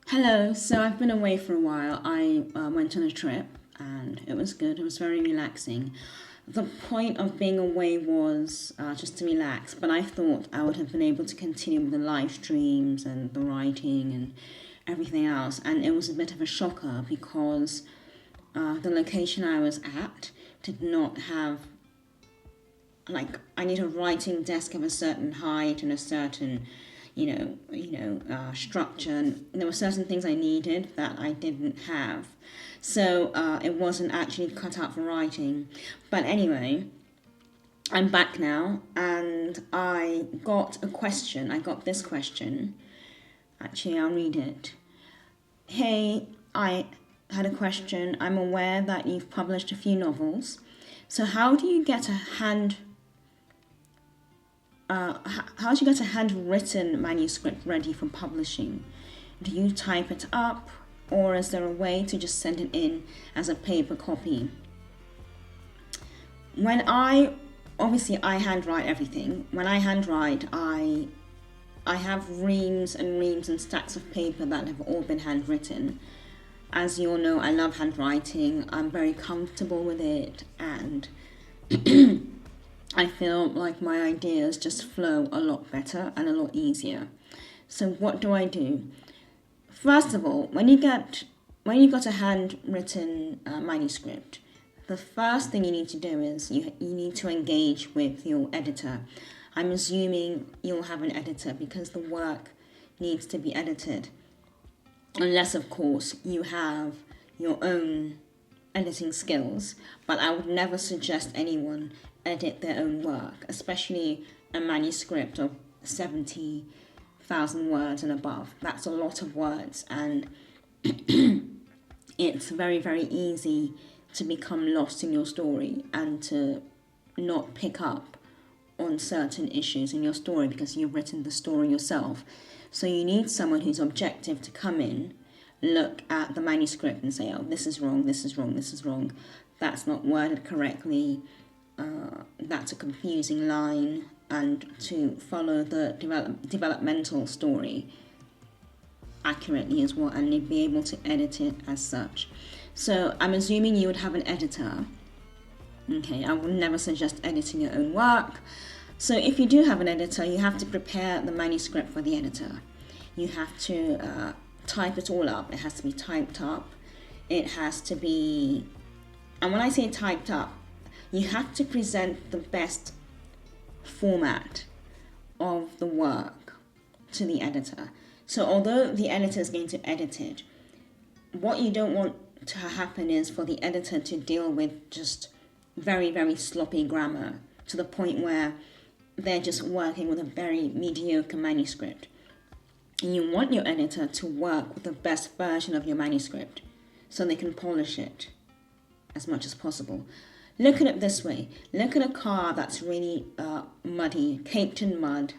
Hello, so I've been away for a while. I went on a trip and it was good, it was very relaxing. The point of being away was just to relax, but I thought I would have been able to continue with the live streams and the writing and everything else, and it was a bit of a shocker because the location I was at did not have, like, I need a writing desk of a certain height and a certain structure, and there were certain things I needed that I didn't have, so it wasn't actually cut out for writing. But anyway, I'm back now, and I got this question. Actually, I'll read it. Hey, I had a question. I'm aware that you've published a few novels, so how do you get a handwritten manuscript ready for publishing? Do you type it up, or is there a way to just send it in as a paper copy? I handwrite everything. When I handwrite, I have reams and reams and stacks of paper that have all been handwritten. As you all know, I love handwriting. I'm very comfortable with it, and I feel like my ideas just flow a lot better and a lot easier. So what do I do? First of all, when you've got a handwritten manuscript, the first thing you need to do is you need to engage with your editor. I'm assuming you'll have an editor because the work needs to be edited. Unless, of course, you have your own editing skills, but I would never suggest anyone edit their own work, especially a manuscript of 70,000 words and above. That's a lot of words, and it's very, very easy to become lost in your story and to not pick up on certain issues in your story because you've written the story yourself. So you need someone who's objective to come in, look at the manuscript and say, oh, this is wrong, this is wrong, this is wrong, that's not worded correctly, that's a confusing line, and to follow the developmental story accurately as well, and be able to edit it as such. So I'm assuming you would have an editor. Okay, I would never suggest editing your own work. So if you do have an editor, you have to prepare the manuscript for the editor. You have to type it all up. It has to be typed up. It has to be, and when I say typed up, you have to present the best format of the work to the editor. So although the editor is going to edit it, what you don't want to happen is for the editor to deal with just very, very sloppy grammar to the point where they're just working with a very mediocre manuscript. And you want your editor to work with the best version of your manuscript so they can polish it as much as possible. Look at it this way. Look at a car that's really muddy, caked in mud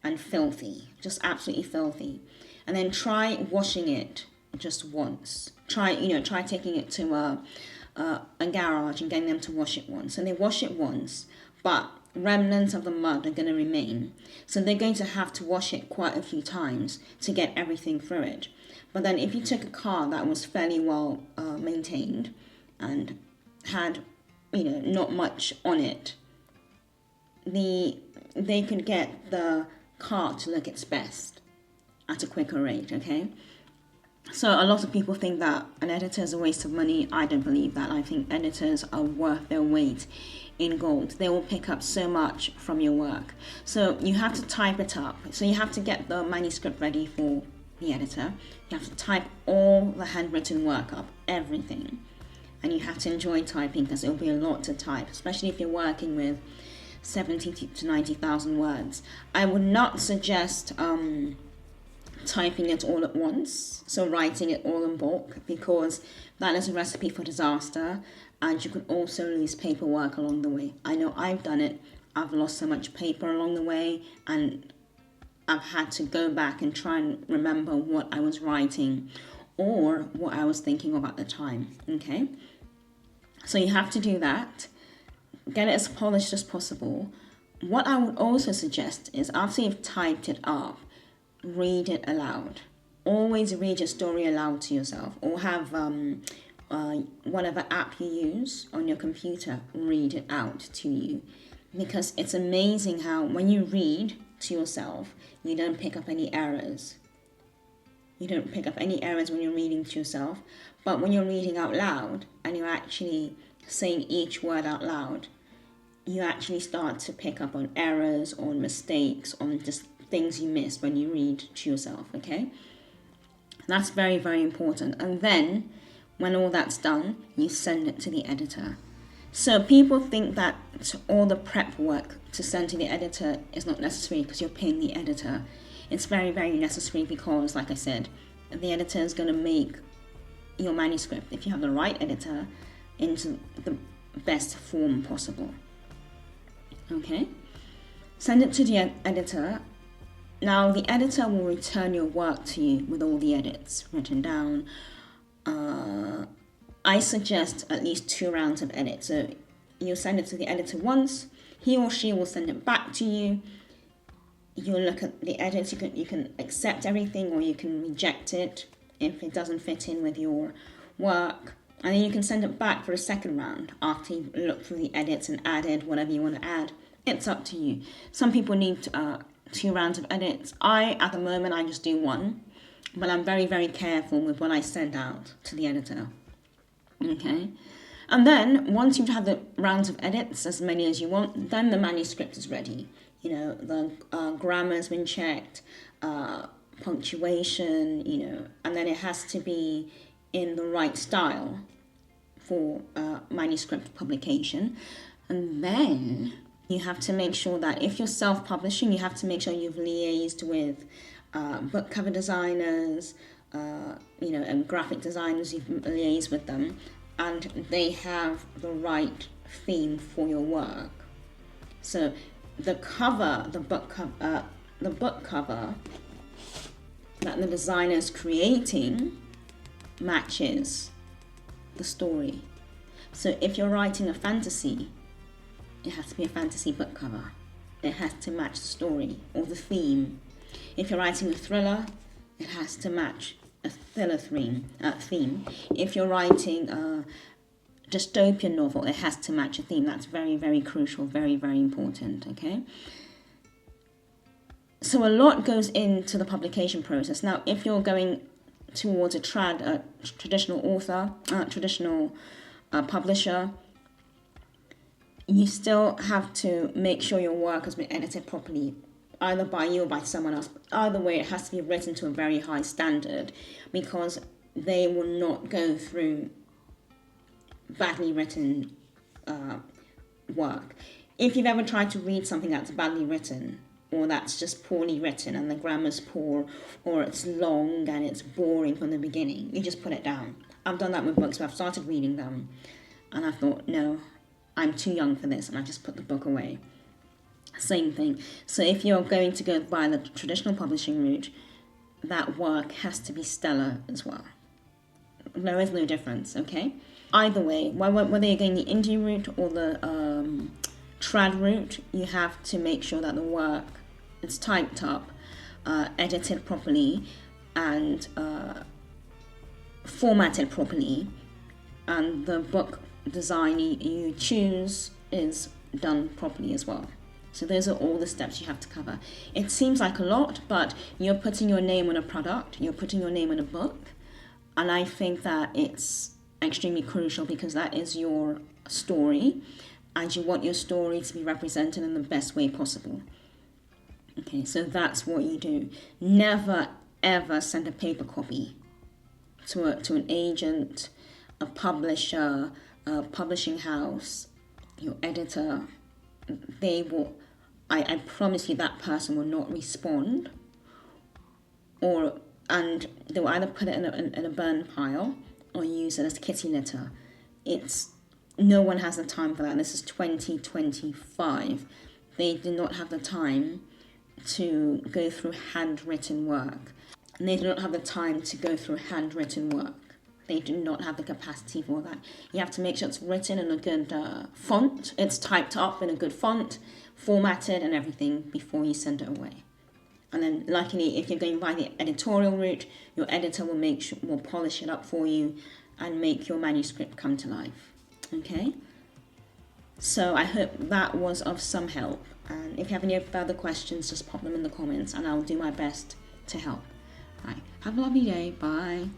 and filthy, just absolutely filthy. And then try washing it just once. Try taking it to a garage and getting them to wash it once. And they wash it once, but remnants of the mud are going to remain. So they're going to have to wash it quite a few times to get everything through it. But then if you took a car that was fairly well maintained and had not much on it, they could get the car to look its best at a quicker rate, okay? So a lot of people think that an editor is a waste of money. I don't believe that. I think editors are worth their weight in gold. They will pick up so much from your work. So you have to type it up. So you have to get the manuscript ready for the editor. You have to type all the handwritten work up, everything. And you have to enjoy typing because it'll be a lot to type, especially if you're working with 70 to 90,000 words. I would not suggest typing it all at once, so writing it all in bulk, because that is a recipe for disaster, and you could also lose paperwork along the way. I know I've done it. I've lost so much paper along the way, and I've had to go back and try and remember what I was writing or what I was thinking of at the time, okay? So you have to do that. Get it as polished as possible. What I would also suggest is after you've typed it up, read it aloud. always read your story aloud to yourself, or have whatever app you use on your computer read it out to you, because it's amazing how when you read to yourself, you don't pick up any errors. You don't pick up any errors when you're reading to yourself, but when you're reading out loud and you're actually saying each word out loud, you actually start to pick up on errors, on mistakes, on just things you missed when you read to yourself, okay? That's very, very important. And then, when all that's done, you send it to the editor. So people think that all the prep work to send to the editor is not necessary because you're paying the editor. It's very, very necessary because, like I said, the editor is going to make your manuscript, if you have the right editor, into the best form possible. Okay? Send it to the editor. Now, the editor will return your work to you with all the edits written down. I suggest at least 2 rounds of edits. So you send it to the editor once, he or she will send it back to you. You'll look at the edits, you can accept everything or you can reject it if it doesn't fit in with your work. And then you can send it back for a second round after you've looked through the edits and added whatever you want to add. It's up to you. Some people need 2 rounds of edits. At the moment, I just do 1. But I'm very, very careful with what I send out to the editor. Okay? And then, once you've had the rounds of edits, as many as you want, then the manuscript is ready. You know, the grammar's been checked, punctuation, and then it has to be in the right style for manuscript publication. And then you have to make sure that if you're self-publishing, you have to make sure you've liaised with book cover designers, and graphic designers. You've liaised with them, and they have the right theme for your work. So the book cover that the designer is creating matches the story. So if you're writing a fantasy, it has to be a fantasy book cover. It has to match the story or the theme. If you're writing a thriller, it has to match a thriller theme. If you're writing a dystopian novel, it has to match a theme. That's very, very crucial, very, very important, okay? So a lot goes into the publication process. Now, if you're going towards a traditional author, traditional publisher, you still have to make sure your work has been edited properly, either by you or by someone else. Either way, it has to be written to a very high standard because they will not go through badly written work. If you've ever tried to read something that's badly written or that's just poorly written and the grammar's poor or it's long and it's boring from the beginning, you just put it down. I've done that with books where I've started reading them and I thought, no, I'm too young for this, and I just put the book away. Same thing. So if you're going to go by the traditional publishing route, that work has to be stellar as well. There is no difference, okay? Either way, whether you're going the indie route or the trad route, you have to make sure that the work is typed up, edited properly, and formatted properly, and the book design you choose is done properly as well. So those are all the steps you have to cover. It seems like a lot, but you're putting your name on a product, you're putting your name on a book, and I think that it's extremely crucial because that is your story, and you want your story to be represented in the best way possible. Okay, so that's what you do. Never, ever send a paper copy to an agent, a publisher, a publishing house, your editor. They will, I promise you, that person will not respond, and they will either put it in a burn pile or use it as kitty litter. No one has the time for that. This is 2025. They do not have the time to go through handwritten work. And they do not have the time to go through handwritten work. They do not have the capacity for that. You have to make sure it's written in a good font. It's typed up in a good font, formatted and everything before you send it away. And then luckily, if you're going by the editorial route, your editor will polish it up for you and make your manuscript come to life. Okay? So I hope that was of some help. And if you have any further questions, just pop them in the comments and I'll do my best to help. Right. Have a lovely day. Bye.